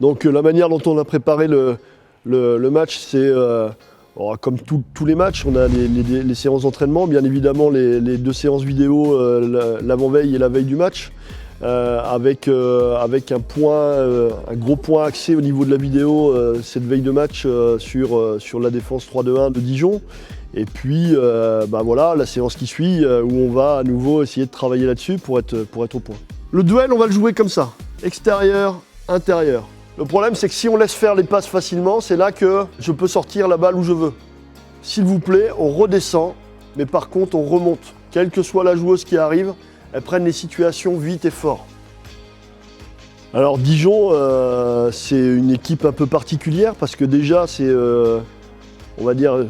Donc la manière dont on a préparé le match, c'est comme tous les matchs, on a les séances d'entraînement, bien évidemment les 2 séances vidéo l'avant-veille et la veille du match, avec un gros point axé au niveau de la vidéo cette veille de match sur la défense 3-2-1 de Dijon. Et puis voilà, la séance qui suit où on va à nouveau essayer de travailler là-dessus pour être au point. Le duel, on va le jouer comme ça, extérieur, intérieur. Le problème, c'est que si on laisse faire les passes facilement, c'est là que je peux sortir la balle où je veux. S'il vous plaît, on redescend, mais par contre, on remonte. Quelle que soit la joueuse qui arrive, elles prennent les situations vite et fort. Alors Dijon, c'est une équipe un peu particulière parce que déjà, c'est, on va dire,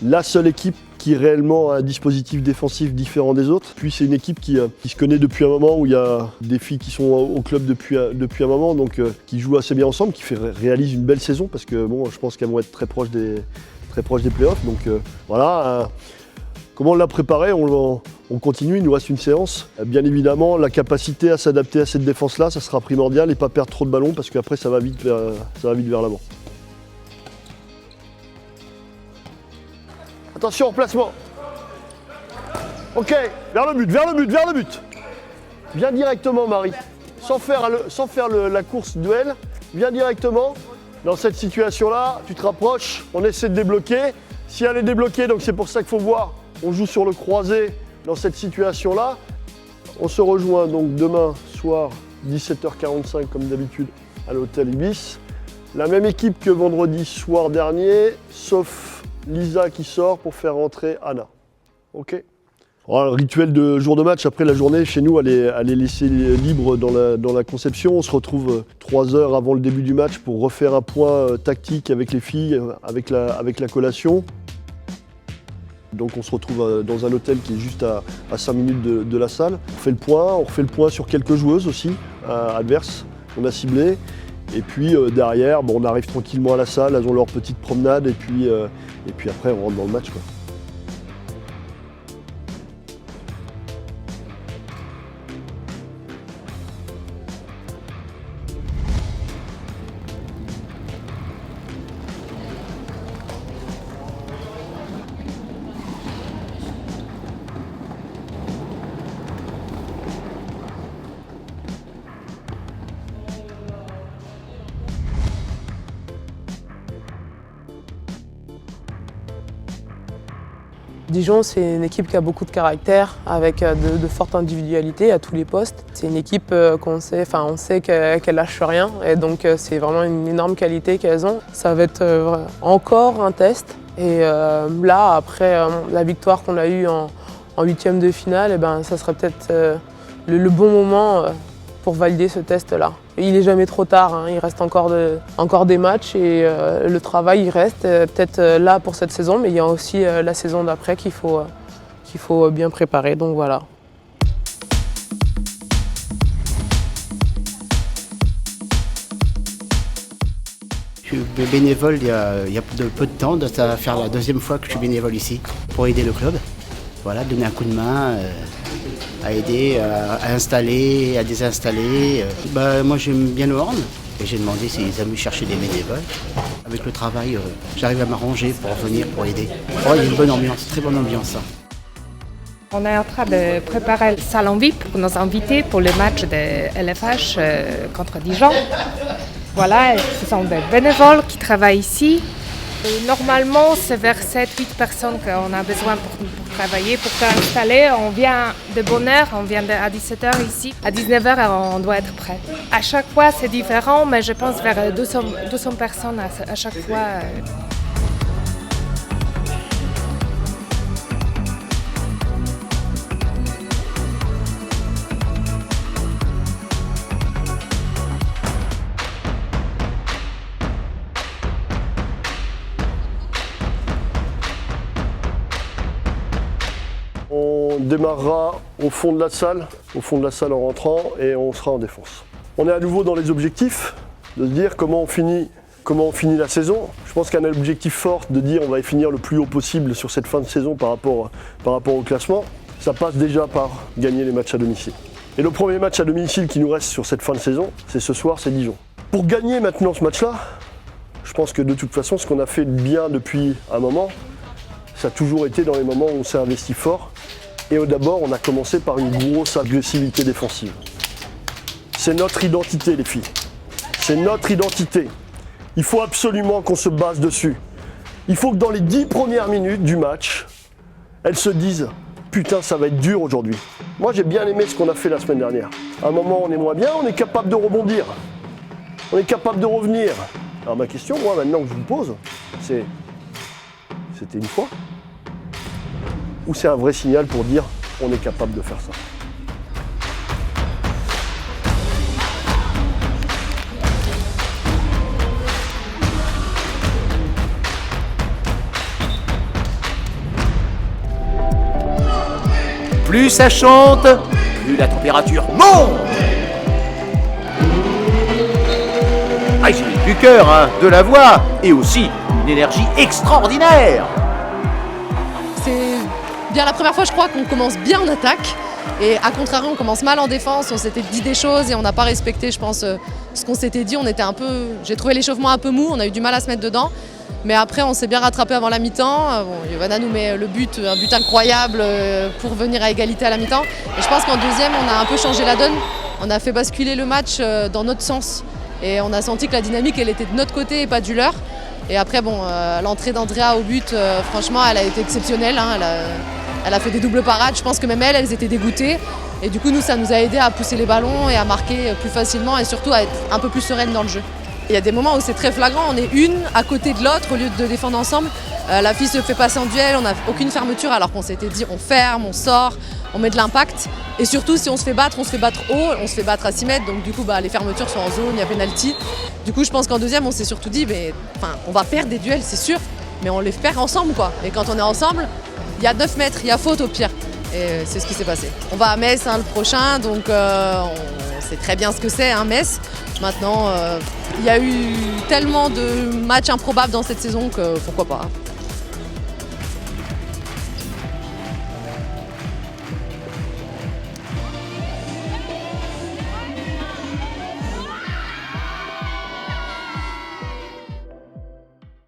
la seule équipe qui réellement a un dispositif défensif différent des autres. Puis c'est une équipe qui se connaît depuis un moment, où il y a des filles qui sont au club depuis un moment, donc qui jouent assez bien ensemble, qui réalisent une belle saison, parce que bon, je pense qu'elles vont être très proches des playoffs. Donc voilà. Comment on l'a préparé, on continue, il nous reste une séance. Bien évidemment, la capacité à s'adapter à cette défense-là, ça sera primordial, et pas perdre trop de ballons, parce qu'après ça va vite vers l'avant. Attention au placement. Ok, vers le but. Viens directement, Marie. Sans faire la course duel, viens directement. Dans cette situation-là, tu te rapproches, on essaie de débloquer. Si elle est débloquée, donc c'est pour ça qu'il faut voir, on joue sur le croisé dans cette situation-là. On se rejoint donc demain soir, 17h45 comme d'habitude, à l'hôtel Ibis. La même équipe que vendredi soir dernier, sauf Lisa qui sort pour faire rentrer Anna. Ok. Alors, le rituel de jour de match, après la journée, chez nous, elle est laissée libre dans la conception. On se retrouve 3 heures avant le début du match pour refaire un point tactique avec les filles, avec la collation. Donc on se retrouve dans un hôtel qui est juste à 5 minutes de la salle. On refait le point sur quelques joueuses aussi, adverses, qu'on a ciblées. Et puis derrière, on arrive tranquillement à la salle, elles ont leur petite promenade, et puis après on rentre dans le match, quoi. Dijon, c'est une équipe qui a beaucoup de caractère, avec de fortes individualités à tous les postes. C'est une équipe on sait qu'elle lâche rien, et donc c'est vraiment une énorme qualité qu'elles ont. Ça va être encore un test, et là, après la victoire qu'on a eue en 8e de finale, ça serait peut-être le bon moment pour valider ce test-là. Il n'est jamais trop tard, hein. Il reste encore des matchs, et le travail il reste peut-être là pour cette saison, mais il y a aussi la saison d'après qu'il faut bien préparer, donc voilà. Je suis bénévole il y a peu de temps, ça va faire la 2e fois que je suis bénévole ici pour aider le club. Voilà, donner un coup de main, à aider, à installer, à désinstaller. Moi j'aime bien le hand et j'ai demandé s'ils aimaient chercher des bénévoles. Avec le travail, j'arrive à m'arranger pour venir, pour aider. Il y a une bonne ambiance, très bonne ambiance. On est en train de préparer le salon VIP pour nos invités pour le match de LFH contre Dijon. Voilà, ce sont des bénévoles qui travaillent ici. Et normalement, c'est vers 7-8 personnes qu'on a besoin pour travailler, pour s'installer. On vient de bonne heure, on vient à 17h ici. À 19h, on doit être prêt. À chaque fois, c'est différent, mais je pense vers 200 personnes à chaque fois. On démarrera au fond de la salle en rentrant, et on sera en défense. On est à nouveau dans les objectifs, de se dire comment on finit la saison. Je pense qu'il y a un objectif fort de dire on va finir le plus haut possible sur cette fin de saison par rapport au classement. Ça passe déjà par gagner les matchs à domicile. Et le premier match à domicile qui nous reste sur cette fin de saison, c'est ce soir, c'est Dijon. Pour gagner maintenant ce match-là, je pense que de toute façon, ce qu'on a fait de bien depuis un moment, ça a toujours été dans les moments où on s'est investi fort. Et d'abord, on a commencé par une grosse agressivité défensive. C'est notre identité, les filles. C'est notre identité. Il faut absolument qu'on se base dessus. Il faut que dans les 10 premières minutes du match, elles se disent « Putain, ça va être dur aujourd'hui ». Moi, j'ai bien aimé ce qu'on a fait la semaine dernière. À un moment, on est moins bien, on est capable de rebondir. On est capable de revenir. Alors ma question, moi, maintenant que je vous pose, c'est « C'était une fois ?» ou c'est un vrai signal pour dire « On est capable de faire ça ». Plus ça chante, plus la température monte. Ah, j'ai du cœur, hein, de la voix, et aussi une énergie extraordinaire. C'est bien la première fois, je crois, qu'on commence bien en attaque. Et à contrario, on commence mal en défense. On s'était dit des choses et on n'a pas respecté, je pense, ce qu'on s'était dit. J'ai trouvé l'échauffement un peu mou, on a eu du mal à se mettre dedans. Mais après, on s'est bien rattrapé avant la mi-temps. Bon, Giovanna nous met un but incroyable pour venir à égalité à la mi-temps. Et je pense qu'en deuxième, on a un peu changé la donne. On a fait basculer le match dans notre sens. Et on a senti que la dynamique, elle était de notre côté et pas du leur. Et après, bon, l'entrée d'Andrea au but, franchement, elle a été exceptionnelle. Hein. Elle a fait des doubles parades. Je pense que même elles étaient dégoûtées. Et du coup, nous, ça nous a aidé à pousser les ballons et à marquer plus facilement et surtout à être un peu plus sereine dans le jeu. Il y a des moments où c'est très flagrant, on est une à côté de l'autre au lieu de défendre ensemble. La fille se fait passer en duel, on n'a aucune fermeture alors qu'on s'était dit on ferme, on sort, on met de l'impact. Et surtout si on se fait battre haut, on se fait battre à 6 mètres, donc du coup les fermetures sont en zone, il y a penalty. Du coup je pense qu'en deuxième on s'est surtout dit on va perdre des duels c'est sûr, mais on les perd ensemble quoi. Et quand on est ensemble, il y a 9 mètres, il y a faute au pire. Et c'est ce qui s'est passé. On va à Metz le prochain, donc on sait très bien ce que c'est Metz. Maintenant, il y a eu tellement de matchs improbables dans cette saison que pourquoi pas.